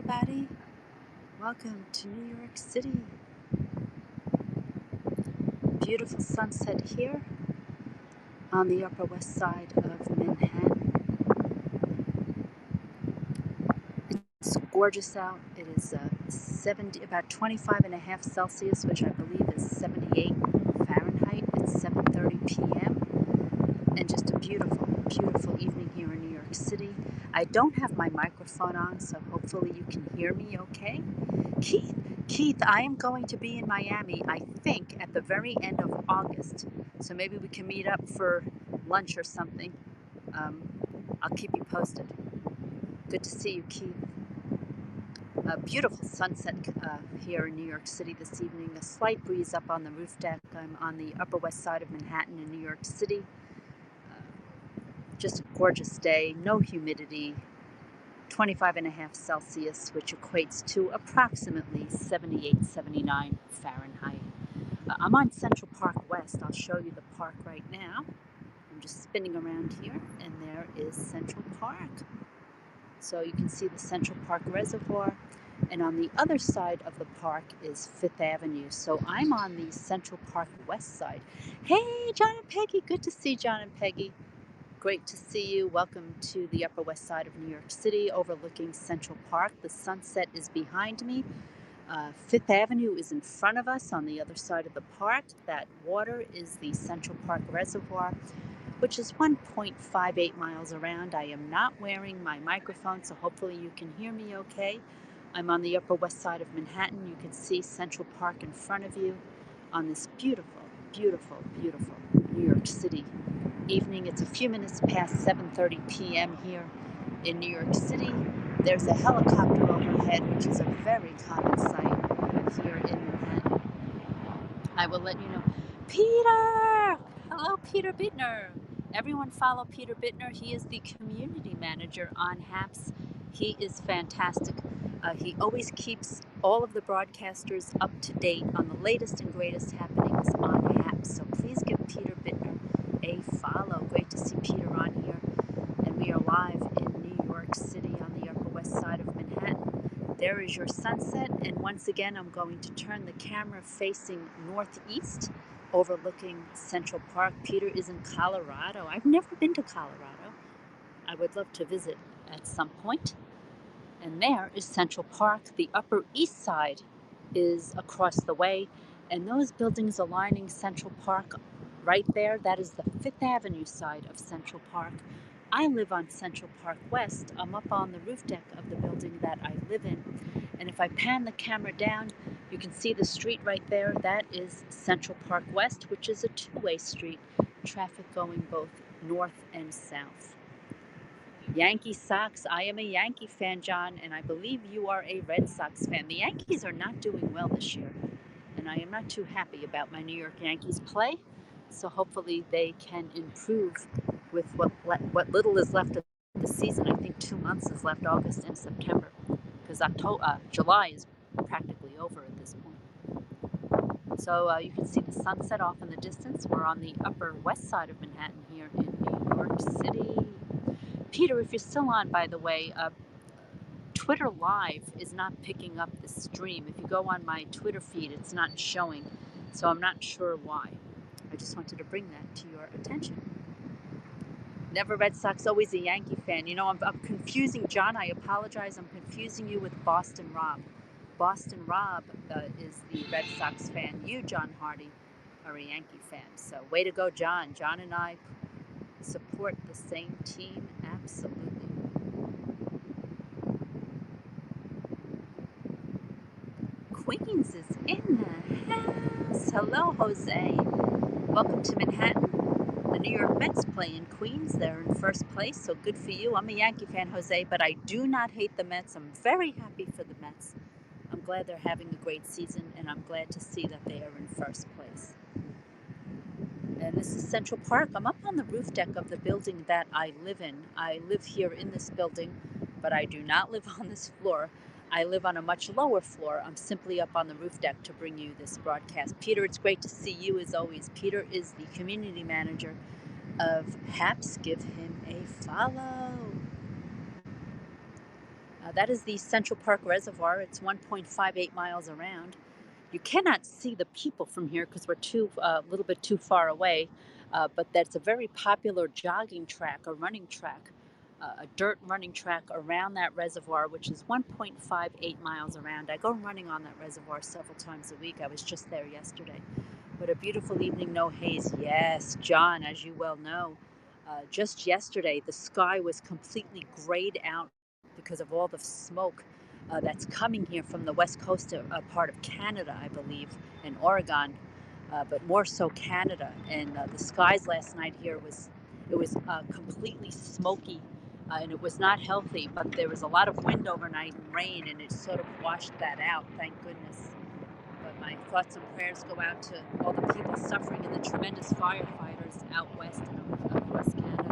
everybody. Welcome to New York City. Beautiful sunset here on the Upper West Side of Manhattan. It's gorgeous out. It is about 25.5 Celsius, which I believe is 78 Fahrenheit. It's 7:30 p.m. and just a beautiful, beautiful evening here in New York City. I don't have my microphone on, so hopefully you can hear me okay. Keith, I am going to be in Miami, I think, at the very end of August. So maybe we can meet up for lunch or something. I'll keep you posted. Good to see you, Keith. A beautiful sunset here in New York City this evening. A slight breeze up on the roof deck. I'm on the Upper West Side of Manhattan in New York City. Just a gorgeous day, no humidity. 25.5 Celsius, which equates to approximately 78, 79 Fahrenheit. I'm on Central Park West. I'll show you the park right now. I'm just spinning around here, and there is Central Park. So you can see the Central Park Reservoir, and on the other side of the park is Fifth Avenue. So I'm on the Central Park West side. Hey, John and Peggy, good to see John and Peggy. Great to see you. Welcome to the Upper West Side of New York City, overlooking Central Park. The sunset is behind me. Fifth Avenue is in front of us on the other side of the park. That water is the Central Park Reservoir, which is 1.58 miles around. I am not wearing my microphone, so hopefully you can hear me okay. I'm on the Upper West Side of Manhattan. You can see Central Park in front of you on this beautiful, beautiful, beautiful New York City evening. It's a few minutes past 7:30 p.m. here in New York City. There's a helicopter overhead, which is a very common sight here in Manhattan. I will let you know. Peter! Hello, Peter Bittner. Everyone follow Peter Bittner. He is the community manager on HAPS. He is fantastic. He always keeps all of the broadcasters up to date on the latest and greatest happenings on HAPS. So please give Peter Bittner a follow. Great to see Peter on here. And we are live in New York City on the Upper West Side of Manhattan. There is your sunset, and once again I'm going to turn the camera facing northeast, overlooking Central Park. Peter is in Colorado. I've never been to Colorado. I would love to visit at some point. And there is Central Park. The Upper East Side is across the way, and those buildings aligning Central Park right there, that is the Fifth Avenue side of Central Park. I live on Central Park West. I'm up on the roof deck of the building that I live in. And if I pan the camera down, you can see the street right there. That is Central Park West, which is a two-way street, traffic going both north and south. Yankee Sox. I am a Yankee fan, John, and I believe you are a Red Sox fan. The Yankees are not doing well this year, and I am not too happy about my New York Yankees play. So hopefully they can improve with what little is left of the season. I think 2 months is left, August and September, because July is practically over at this point. So you can see the sunset off in the distance. We're on the Upper West Side of Manhattan here in New York City. Peter, if you're still on, by the way, Twitter Live is not picking up the stream. If you go on my Twitter feed, it's not showing, so I'm not sure why. I just wanted to bring that to your attention. Never Red Sox, always a Yankee fan. You know, I'm confusing, John, I apologize. I'm confusing you with Boston Rob. Boston Rob is the Red Sox fan. You, John Hardy, are a Yankee fan. So way to go, John. John and I support the same team, absolutely. Queens is in the house. Hello, Jose. Welcome to Manhattan. The New York Mets play in Queens. They're in first place, so good for you. I'm a Yankee fan, Jose, but I do not hate the Mets. I'm very happy for the Mets. I'm glad they're having a great season, and I'm glad to see that they are in first place. And this is Central Park. I'm up on the roof deck of the building that I live in. I live here in this building, but I do not live on this floor. I live on a much lower floor. I'm simply up on the roof deck to bring you this broadcast. Peter, it's great to see you as always. Peter is the community manager of HAPS. Give him a follow. That is the Central Park Reservoir. It's 1.58 miles around. You cannot see the people from here because we're a little bit too far away, but that's a very popular jogging track, a running track, a dirt running track around that reservoir, which is 1.58 miles around. I go running on that reservoir several times a week. I was just there yesterday. What a beautiful evening, no haze. Yes, John, as you well know, just yesterday the sky was completely grayed out because of all the smoke that's coming here from the west coast part of Canada, I believe, and Oregon, but more so Canada. And the skies last night here was completely smoky, and it was not healthy. But there was a lot of wind overnight and rain, and it sort of washed that out. Thank goodness. But my thoughts and prayers go out to all the people suffering and the tremendous firefighters out west and across Canada.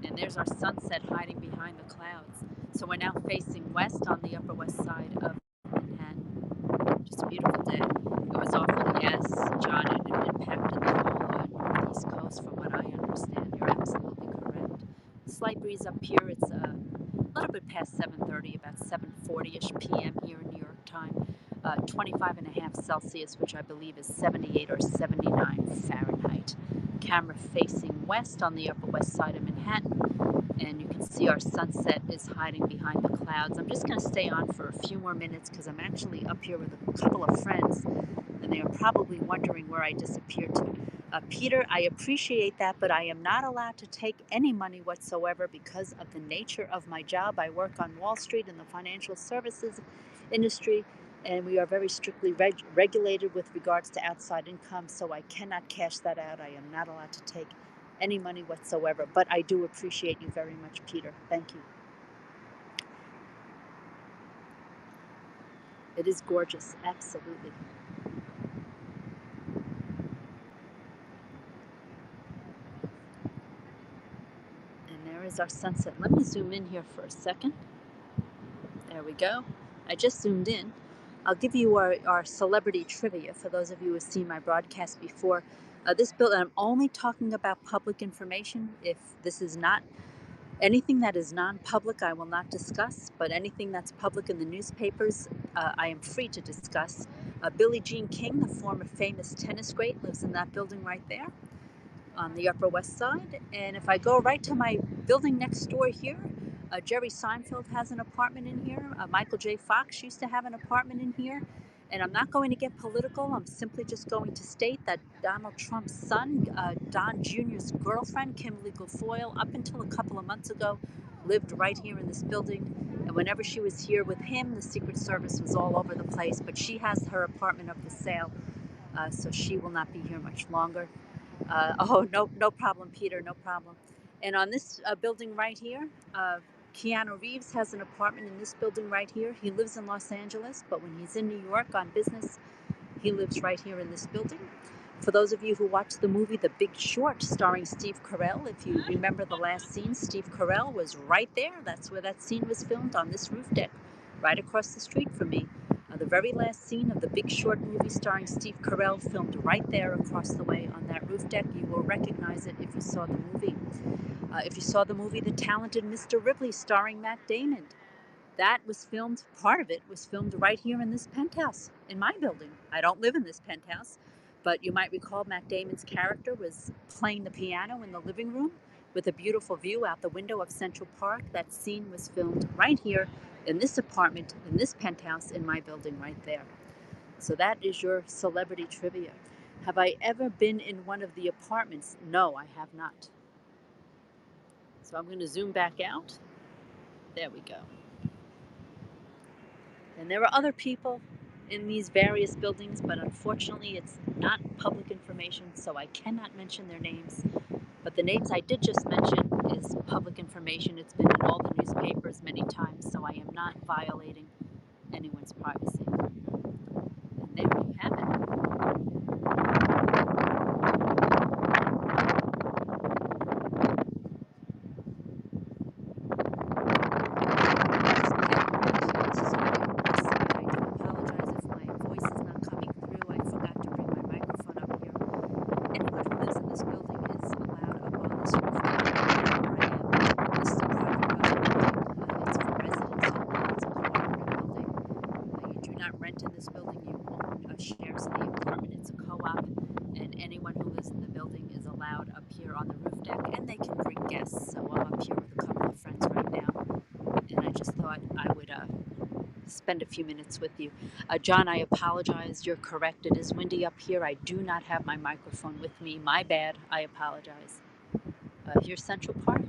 And there's our sunset hiding behind the clouds. So we're now facing west on the Upper West Side of Manhattan. Just a beautiful day. It was awful, yes, John. It impacted the whole Northeast Coast, from what I understand. You're absolutely correct. Slight breeze up here. It's a little bit past 7:30, about 7:40ish p.m. here in New York time. 25 and a half Celsius, which I believe is 78 or 79 Fahrenheit. Camera facing west on the Upper West Side of Manhattan, and you can see our sunset is hiding behind the clouds. I'm just going to stay on for a few more minutes because I'm actually up here with a couple of friends, and they are probably wondering where I disappeared to. Peter, I appreciate that, but I am not allowed to take any money whatsoever because of the nature of my job. I work on Wall Street in the financial services industry, and we are very strictly regulated with regards to outside income, so I cannot cash that out. I am not allowed to take any money whatsoever, but I do appreciate you very much, Peter. Thank you. It is gorgeous, absolutely. And there is our sunset. Let me zoom in here for a second. There we go. I just zoomed in. I'll give you our celebrity trivia for those of you who have seen my broadcast before. This bill, I'm only talking about public information. If this is not anything that is non-public, I will not discuss, but anything that's public in the newspapers, I am free to discuss. Billie Jean King, the former famous tennis great, lives in that building right there on the Upper West Side. And if I go right to my building next door here, Jerry Seinfeld has an apartment in here. Michael J. Fox used to have an apartment in here. And I'm not going to get political. I'm simply just going to state that Donald Trump's son, Don Jr.'s girlfriend, Kimberly Guilfoyle, up until a couple of months ago, lived right here in this building. And whenever she was here with him, the Secret Service was all over the place. But she has her apartment up for sale, so she will not be here much longer. No problem, Peter, no problem. And on this building right here, Keanu Reeves has an apartment in this building right here. He lives in Los Angeles, but when he's in New York on business, he lives right here in this building. For those of you who watched the movie The Big Short, starring Steve Carell, if you remember the last scene, Steve Carell was right there. That's where that scene was filmed, on this roof deck, right across the street from me. The very last scene of The Big Short movie starring Steve Carell filmed right there across the way on that roof deck. You will recognize it if you saw the movie. If you saw the movie The Talented Mr. Ripley starring Matt Damon, that was filmed, part of it was filmed right here in this penthouse, in my building. I don't live in this penthouse, but you might recall Matt Damon's character was playing the piano in the living room with a beautiful view out the window of Central Park. That scene was filmed right here in this apartment, in this penthouse, in my building right there. So that is your celebrity trivia. Have I ever been in one of the apartments? No, I have not. So I'm going to zoom back out. There we go. And there are other people in these various buildings, but unfortunately it's not public information, so I cannot mention their names. But the names I did just mention is public information. It's been in all the newspapers many times, so I am not violating anyone's privacy. And there you have it. spend a few minutes with you. John, I apologize. You're correct. It is windy up here. I do not have my microphone with me. My bad. I apologize. Here's Central Park.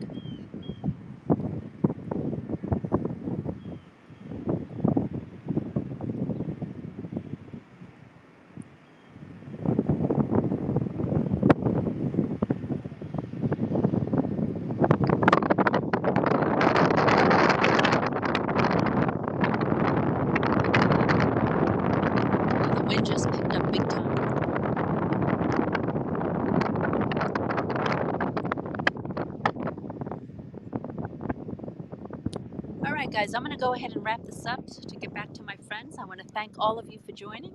The wind just picked up big time. All right, guys, I'm going to go ahead and wrap this up to get back to my friends. I want to thank all of you for joining.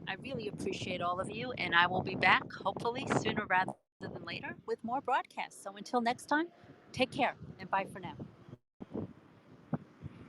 I really appreciate all of you, and I will be back, hopefully, sooner rather than later with more broadcasts. So until next time, take care, and bye for now.